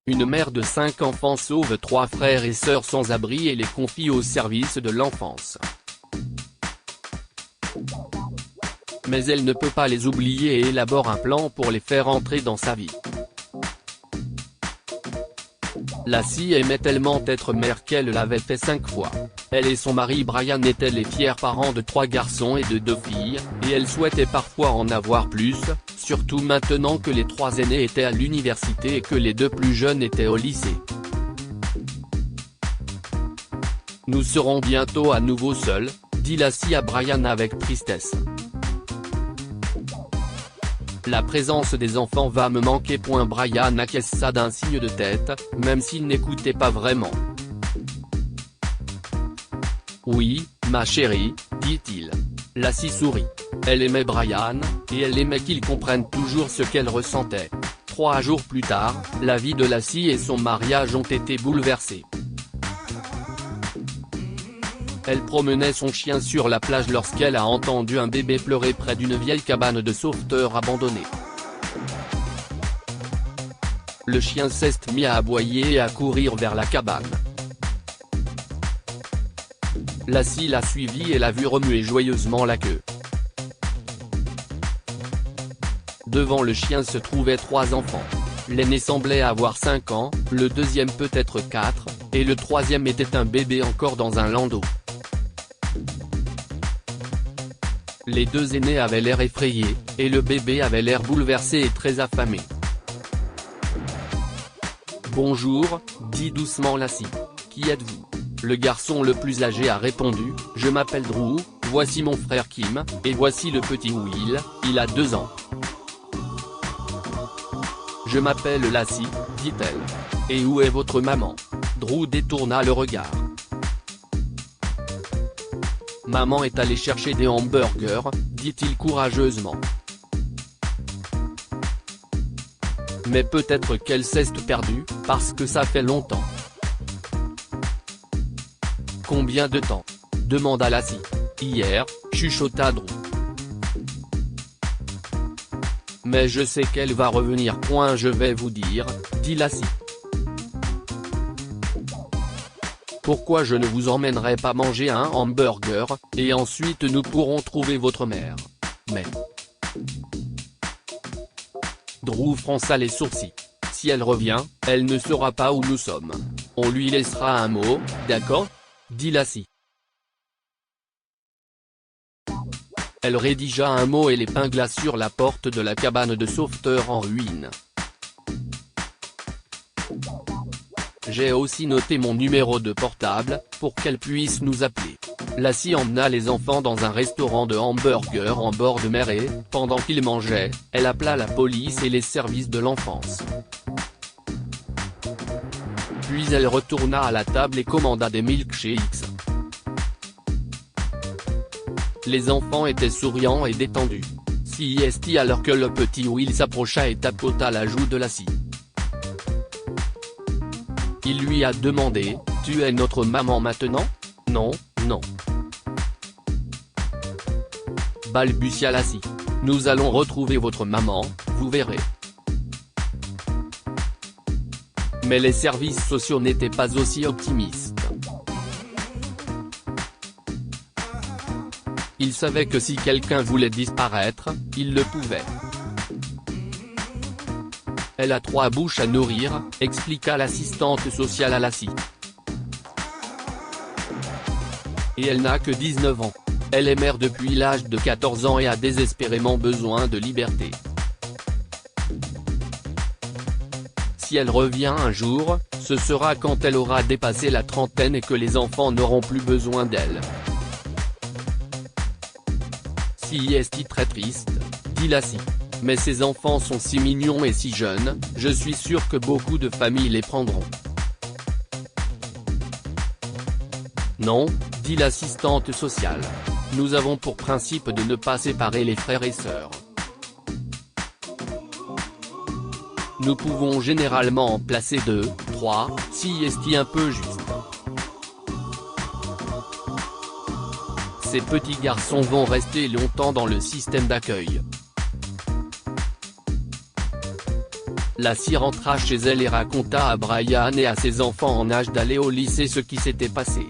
Une mère de 5 enfants sauve 3 frères et sœurs sans abri et les confie au service de l'enfance. Mais elle ne peut pas les oublier et élabore un plan pour les faire entrer dans sa vie. Lassie aimait tellement être mère qu'elle l'avait fait 5 fois. Elle et son mari Brian étaient les fiers parents de 3 garçons et de 2 filles, et elle souhaitait parfois en avoir plus, surtout maintenant que les 3 aînés étaient à l'université et que les 2 plus jeunes étaient au lycée. Nous serons bientôt à nouveau seuls, dit Lassie à Brian avec tristesse. La présence des enfants va me manquer. Brian acquiesça d'un signe de tête, même s'il n'écoutait pas vraiment. Oui, ma chérie, dit-il. Lassie sourit. Elle aimait Brian, et elle aimait qu'il comprenne toujours ce qu'elle ressentait. 3 jours plus tard, la vie de Lassie et son mariage ont été bouleversés. Elle promenait son chien sur la plage lorsqu'elle a entendu un bébé pleurer près d'une vieille cabane de sauveteurs abandonnée. Le chien s'est mis à aboyer et à courir vers la cabane. Lassie l'a suivi et l'a vu remuer joyeusement la queue. Devant le chien se trouvaient 3 enfants. L'aîné semblait avoir 5 ans, le deuxième peut-être 4, et le troisième était un bébé encore dans un landau. Les 2 aînés avaient l'air effrayés, et le bébé avait l'air bouleversé et très affamé. « Bonjour, dit doucement Lassie. Qui êtes-vous » Le garçon le plus âgé a répondu, « Je m'appelle Drew, voici mon frère Kim, et voici le petit Will, il a 2 ans. »« Je m'appelle Lassie, dit-elle. Et où est votre maman » Drew détourna le regard. « Maman est allée chercher des hamburgers, » dit-il courageusement. « Mais peut-être qu'elle s'est perdue, parce que ça fait longtemps. » « Combien de temps » demanda Lassie. « Hier, » chuchota Drew. « Mais je sais qu'elle va revenir. Je vais vous dire, » dit Lassie. « Pourquoi je ne vous emmènerai pas manger un hamburger, et ensuite nous pourrons trouver votre mère. Mais… » Drew fronça les sourcils. « Si elle revient, elle ne saura pas où nous sommes. On lui laissera un mot, d'accord ?» dit Lassie. Elle rédigea un mot et l'épingla sur la porte de la cabane de sauveteurs en ruine. « J'ai aussi noté mon numéro de portable, pour qu'elle puisse nous appeler. » Lassie emmena les enfants dans un restaurant de hamburgers en bord de mer et, pendant qu'ils mangeaient, elle appela la police et les services de l'enfance. Puis elle retourna à la table et commanda des milkshakes. Les enfants étaient souriants et détendus. CIST alors que le petit Will s'approcha et tapota la joue de Lassie. Il lui a demandé, « Tu es notre maman maintenant ?» « Non, non. » balbutia Lassie. « Nous allons retrouver votre maman, vous verrez. » Mais les services sociaux n'étaient pas aussi optimistes. Ils savaient que si quelqu'un voulait disparaître, il le pouvait. « Elle a 3 bouches à nourrir, » expliqua l'assistante sociale à Lassie. « Et elle n'a que 19 ans. Elle est mère depuis l'âge de 14 ans et a désespérément besoin de liberté. Si elle revient un jour, ce sera quand elle aura dépassé la trentaine et que les enfants n'auront plus besoin d'elle. » CIST très triste, dit Lassie. « Mais ces enfants sont si mignons et si jeunes, je suis sûr que beaucoup de familles les prendront. » Non, dit l'assistante sociale. Nous avons pour principe de ne pas séparer les frères et sœurs. Nous pouvons généralement en placer 2, 3, si est un peu juste. Ces petits garçons vont rester longtemps dans le système d'accueil. Lassie rentra chez elle et raconta à Brian et à ses enfants en âge d'aller au lycée ce qui s'était passé.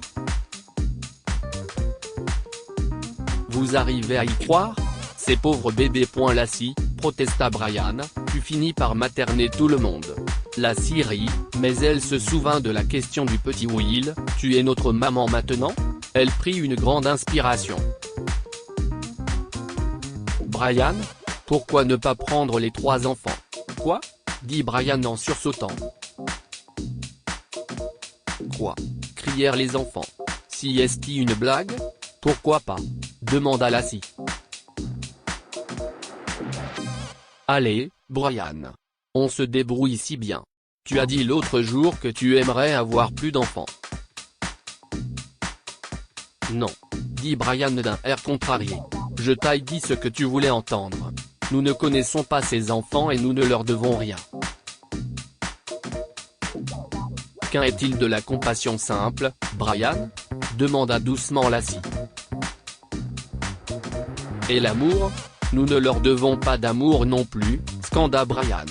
Vous arrivez à y croire? Ces pauvres bébés. Lassie, protesta Brian, tu finis par materner tout le monde. Lassie rit, mais elle se souvint de la question du petit Will, tu es notre maman maintenant? Elle prit une grande inspiration. Brian? Pourquoi ne pas prendre les 3 enfants? Quoi? Dit Brian en sursautant. Quoi? Crièrent les enfants. Si est-ce une blague? Pourquoi pas? Demanda Lassie. Allez, Brian. On se débrouille si bien. Tu as dit l'autre jour que tu aimerais avoir plus d'enfants. Non. Dit Brian d'un air contrarié. Je t'ai dit ce que tu voulais entendre. Nous ne connaissons pas ces enfants et nous ne leur devons rien. Qu'en est-il de la compassion simple, Brian? Demanda doucement Lassie. Et l'amour? Nous ne leur devons pas d'amour non plus, scanda Brian.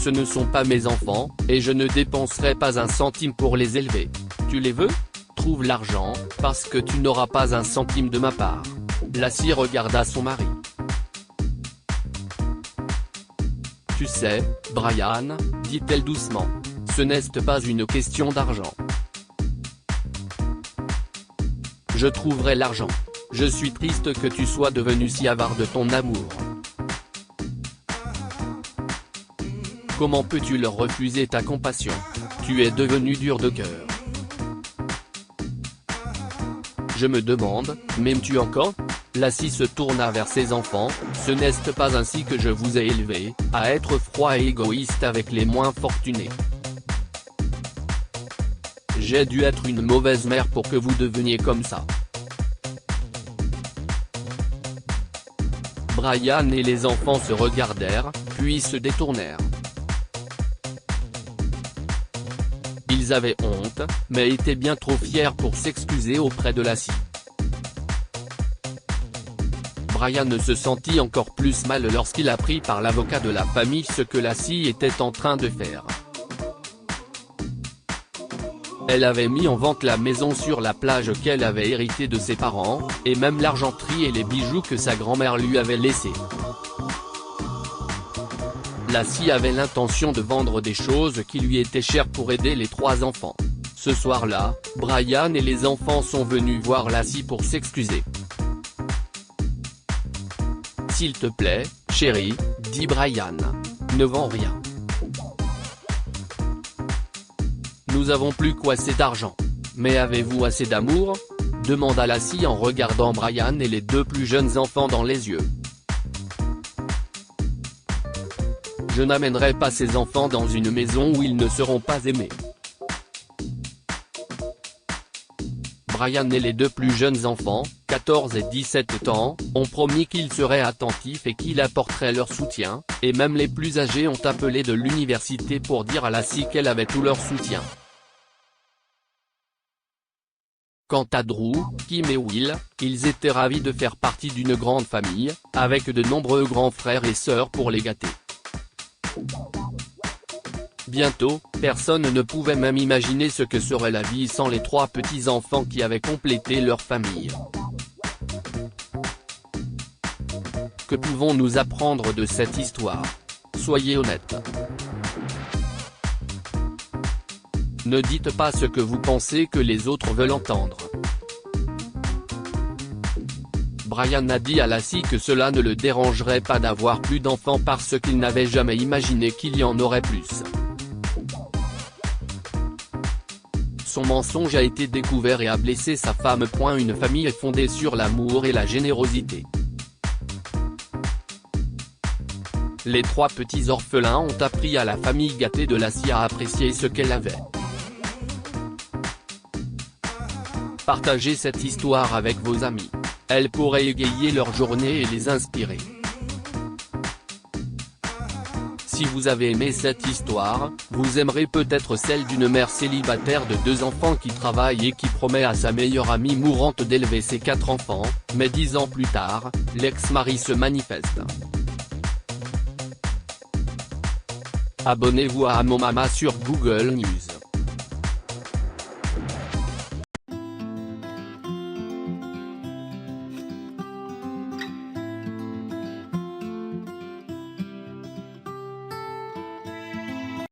Ce ne sont pas mes enfants, et je ne dépenserai pas un centime pour les élever. Tu les veux? Trouve l'argent, parce que tu n'auras pas un centime de ma part. Lassie regarda son mari. Tu sais, Brian, dit-elle doucement, ce n'est pas une question d'argent. Je trouverai l'argent. Je suis triste que tu sois devenu si avare de ton amour. Comment peux-tu leur refuser ta compassion? Tu es devenu dur de cœur. Je me demande, m'aimes-tu encore? Lassie se tourna vers ses enfants, ce n'est pas ainsi que je vous ai élevés, à être froid et égoïste avec les moins fortunés. J'ai dû être une mauvaise mère pour que vous deveniez comme ça. Brian et les enfants se regardèrent, puis se détournèrent. Ils avaient honte, mais étaient bien trop fiers pour s'excuser auprès de Lassie. Brian se sentit encore plus mal lorsqu'il apprit par l'avocat de la famille ce que Lassie était en train de faire. Elle avait mis en vente la maison sur la plage qu'elle avait héritée de ses parents, et même l'argenterie et les bijoux que sa grand-mère lui avait laissés. Lassie avait l'intention de vendre des choses qui lui étaient chères pour aider les 3 enfants. Ce soir-là, Brian et les enfants sont venus voir Lassie pour s'excuser. S'il te plaît, chérie, dit Brian. Ne vends rien. Nous avons plus qu'assez d'argent. Mais avez-vous assez d'amour? Demanda Lassie en regardant Brian et les 2 plus jeunes enfants dans les yeux. Je n'amènerai pas ces enfants dans une maison où ils ne seront pas aimés. Brian et les 2 plus jeunes enfants, 14 et 17 ans, ont promis qu'ils seraient attentifs et qu'ils apporteraient leur soutien, et même les plus âgés ont appelé de l'université pour dire à Lassie qu'elle avait tout leur soutien. Quant à Drew, Kim et Will, ils étaient ravis de faire partie d'une grande famille, avec de nombreux grands frères et sœurs pour les gâter. Bientôt, personne ne pouvait même imaginer ce que serait la vie sans les 3 petits-enfants qui avaient complété leur famille. Que pouvons-nous apprendre de cette histoire? Soyez honnêtes. Ne dites pas ce que vous pensez que les autres veulent entendre. Brian a dit à Lassie que cela ne le dérangerait pas d'avoir plus d'enfants parce qu'il n'avait jamais imaginé qu'il y en aurait plus. Son mensonge a été découvert et a blessé sa femme. Une famille fondée sur l'amour et la générosité. Les 3 petits orphelins ont appris à la famille gâtée de Lassie à apprécier ce qu'elle avait. Partagez cette histoire avec vos amis. Elle pourrait égayer leur journée et les inspirer. Si vous avez aimé cette histoire, vous aimerez peut-être celle d'une mère célibataire de 2 enfants qui travaille et qui promet à sa meilleure amie mourante d'élever ses 4 enfants, mais 10 ans plus tard, l'ex-mari se manifeste. Abonnez-vous à Mon Mama sur Google News.